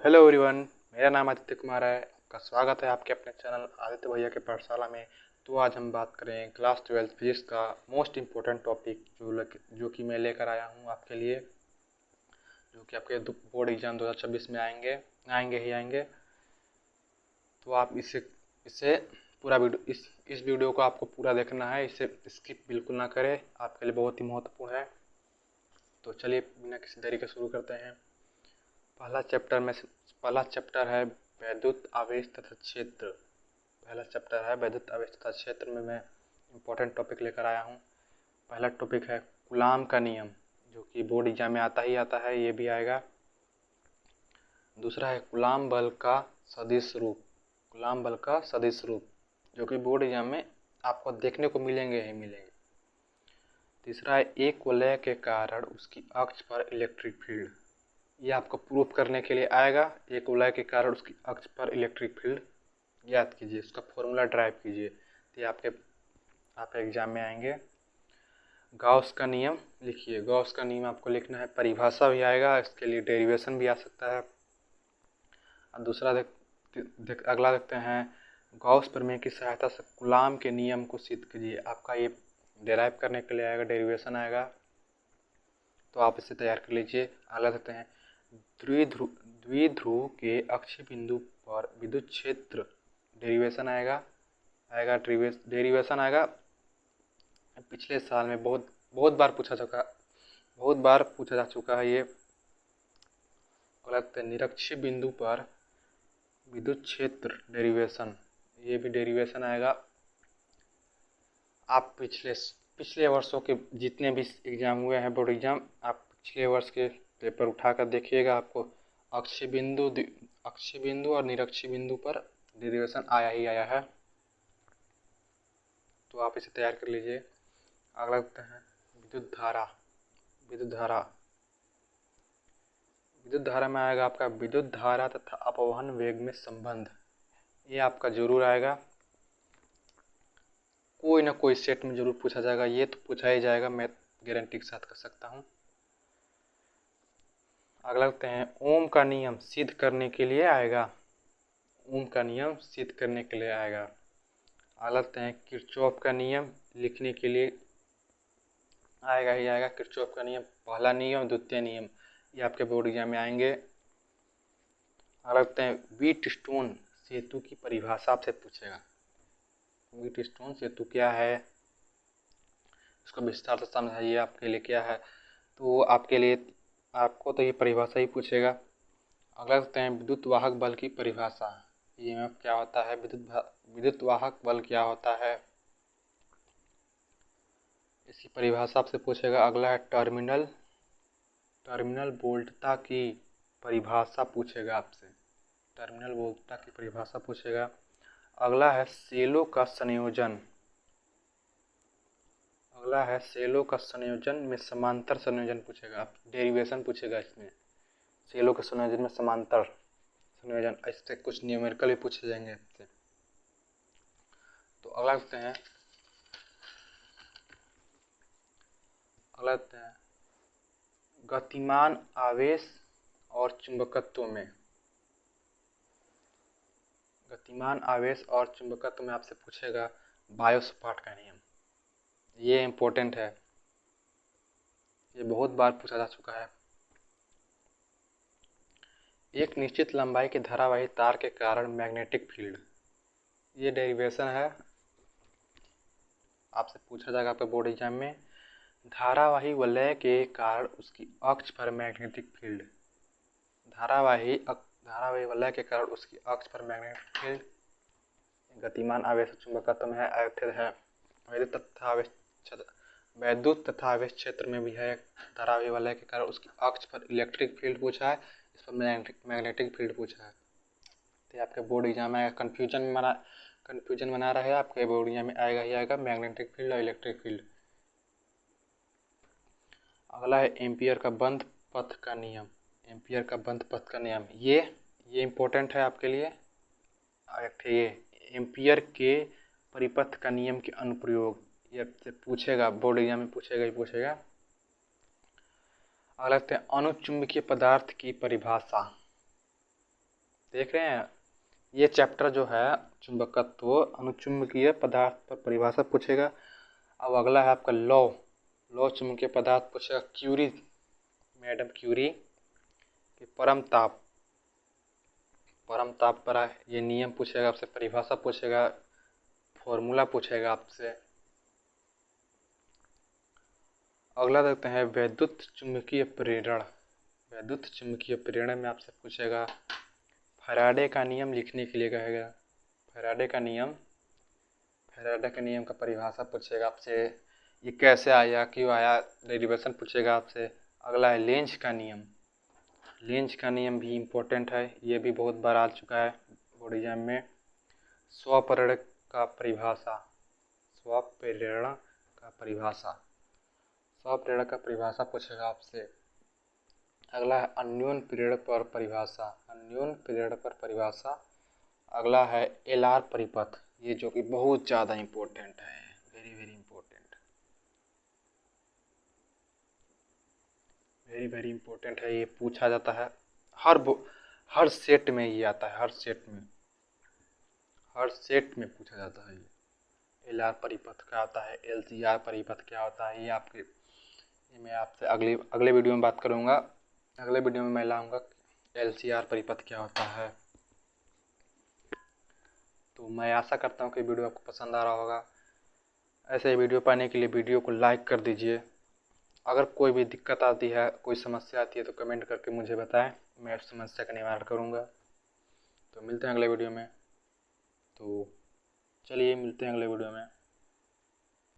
Hello everyone, मेरा नाम आदित्य कुमार है। आपका स्वागत है आपके अपने चैनल आदित्य भैया के पाठशाला में। तो आज हम बात करें क्लास 12 फिजिक्स का मोस्ट इम्पोर्टेंट टॉपिक जो कि मैं लेकर आया हूँ आपके लिए, जो कि आपके बोर्ड एग्जाम 2026 में आएंगे। तो आप इसे पूरा वीडियो इस वीडियो को आपको पूरा देखना है, इसे स्किप बिल्कुल ना करें, आपके लिए बहुत ही महत्वपूर्ण है। तो चलिए बिना किसी देरी के शुरू करते हैं। पहला चैप्टर है वैद्युत आवेश तथा क्षेत्र। पहला चैप्टर है वैद्युत आवेश तथा क्षेत्र में मैं इम्पोर्टेंट टॉपिक लेकर आया हूँ। पहला टॉपिक है कूलाम का नियम, जो कि बोर्ड एग्जाम में आता है, ये भी आएगा। दूसरा है कूलाम बल का सदिश रूप, जो कि बोर्ड एग्जाम में आपको देखने को मिलेंगे। तीसरा है एक वलय के कारण उसकी अक्ष पर इलेक्ट्रिक फील्ड। ये आपको प्रूफ करने के लिए आएगा। एक वलय के कारण उसकी अक्ष पर इलेक्ट्रिक फील्ड ज्ञात कीजिए, उसका फॉर्मूला ड्राइव कीजिए। तो ये आपके एग्जाम में आएंगे। गॉस का नियम लिखिए, गॉस का नियम आपको लिखना है, परिभाषा भी आएगा, इसके लिए डेरिवेशन भी आ सकता है। और दूसरा अगला देखते हैं, गॉस प्रमेय की सहायता से कूलाम के नियम को सिद्ध कीजिए। आपका ये डेराइव करने के लिए आएगा, डेरिवेशन आएगा, तो आप इसे तैयार कर लीजिए। अगला देखते हैं, द्विध्रुव के अक्षीय बिंदु पर विद्युत क्षेत्र। डेरिवेशन आएगा। पिछले साल में बहुत बार पूछा जा चुका है ये। निरक्षीय बिंदु पर विद्युत क्षेत्र डेरिवेशन, ये भी डेरिवेशन आएगा। आप पिछले वर्षों के जितने भी एग्जाम हुए हैं बोर्ड एग्जाम, आप पिछले वर्ष के पेपर उठाकर देखिएगा, आपको अक्षीय बिंदु और निरक्षीय बिंदु पर डेरिवेशन आया है। तो आप इसे तैयार कर लीजिए। अगला देखते हैं विद्युत धारा में आएगा आपका विद्युत धारा तथा अपवहन वेग में संबंध। ये आपका जरूर आएगा, कोई ना कोई सेट में जरूर पूछा जाएगा, ये तो पूछा ही जाएगा, मैं गारंटी के साथ कर सकता हूँ। अगला देखते हैं, ओम का नियम सिद्ध करने के लिए आएगा। अगला देखते हैं, किरचॉफ का नियम लिखने के लिए आएगा। किरचॉफ का नियम, पहला नियम, द्वितीय नियम, ये आपके बोर्ड एग्जाम में आएंगे। अगला देखते हैं, व्हीटस्टोन सेतु की परिभाषा आपसे पूछेगा। व्हीटस्टोन सेतु क्या है, इसको विस्तार से समझाइए, आपके लिए क्या है। तो आपको तो ये परिभाषा ही पूछेगा। अगला देखते हैं, विद्युत वाहक बल की परिभाषा। ईएमएफ क्या होता है, विद्युत वाहक बल क्या होता है, इसकी परिभाषा आपसे पूछेगा। अगला है टर्मिनल वोल्टता की परिभाषा पूछेगा आपसे। अगला है सेलों का संयोजन में समांतर संयोजन पूछेगा। आप डेरिवेशन पूछेगा इसमें, सेलों के संयोजन में समांतर संयोजन, इससे कुछ न्यूमेरिकल भी पूछे जाएंगे आपसे। तो अगला देखते हैं, गतिमान आवेश और चुंबकत्व में आपसे पूछेगा बायो-सपार्ट का नियम। ये इम्पोर्टेंट है, ये बहुत बार पूछा जा चुका है। एक निश्चित लंबाई के धारावाही तार के कारण मैग्नेटिक फील्ड, ये डेरिवेशन है, आपसे पूछा जाएगा आपके बोर्ड एग्जाम में। धारावाही वलय के कारण उसकी अक्ष पर मैग्नेटिक फील्ड, धारावाही वलय के कारण उसकी अक्ष पर मैग्नेटिक फील्ड। गतिमान आवेश चुंबकत्व में है, वैद्युत तथा आवेश क्षेत्र में भी है। धारावाही वलय के कारण उसकी अक्ष पर इलेक्ट्रिक फील्ड पूछा है, इस पर मैग्नेटिक फील्ड पूछा है। तो आपके बोर्ड एग्जाम में कंफ्यूजन बना रहा है, आपके बोर्ड एग्जाम में आएगा मैग्नेटिक फील्ड और इलेक्ट्रिक फील्ड। अगला है एम्पियर का बंध पथ का नियम। ये इम्पोर्टेंट है आपके लिए। ये एम्पियर के परिपथ का नियम के अनुप्रयोग, ये पूछेगा, बोर्ड एग्जाम में पूछेगा। अगला लगता है अनुचुंबकीय पदार्थ की परिभाषा। देख रहे हैं, ये चैप्टर जो है चुंबकत्व अनुचुंबकीय पदार्थ पर परिभाषा पूछेगा। अब अगला है आपका लौ चुंबकीय पदार्थ पूछेगा। क्यूरी, मैडम क्यूरी के परम ताप पर ये नियम पूछेगा आपसे, परिभाषा पूछेगा, फॉर्मूला पूछेगा आपसे। अगला देखते हैं वैद्युत चुंबकीय प्रेरण। वैद्युत चुंबकीय प्रेरण में आपसे पूछेगा, फैराडे का नियम लिखने के लिए कहेगा। फैराडे का नियम का परिभाषा पूछेगा आपसे, ये कैसे आया, क्यों आया, डेरिवेशन पूछेगा आपसे। अगला है लेंज का नियम। लेंज का नियम भी इम्पोर्टेंट है, ये भी बहुत बार आ चुका है बोर्ड एग्जाम में। स्वप्रेरण का परिभाषा, स्वप्रेरण का परिभाषा पूछेगा आपसे। अगला है अन्योन प्रेरण पर परिभाषा। अगला है एलआर परिपथ, ये जो कि बहुत ज़्यादा इम्पोर्टेंट है, वेरी वेरी इम्पोर्टेंट है। ये पूछा जाता है हर सेट में, ये आता है हर सेट में पूछा जाता है। ये एलआर परिपथ क्या आता है, एलसीआर परिपथ क्या होता है, ये मैं आपसे अगले वीडियो में बात करूँगा। अगले वीडियो में मैं लाऊंगा एलसीआर परिपथ क्या होता है। तो मैं आशा करता हूँ कि वीडियो आपको पसंद आ रहा होगा। ऐसे वीडियो पाने के लिए वीडियो को लाइक कर दीजिए। अगर कोई भी दिक्कत आती है, कोई समस्या आती है तो कमेंट करके मुझे बताएं, मैं उस समस्या का निवारण करूँगा। तो मिलते हैं अगले वीडियो में। तो चलिए मिलते हैं अगले वीडियो में।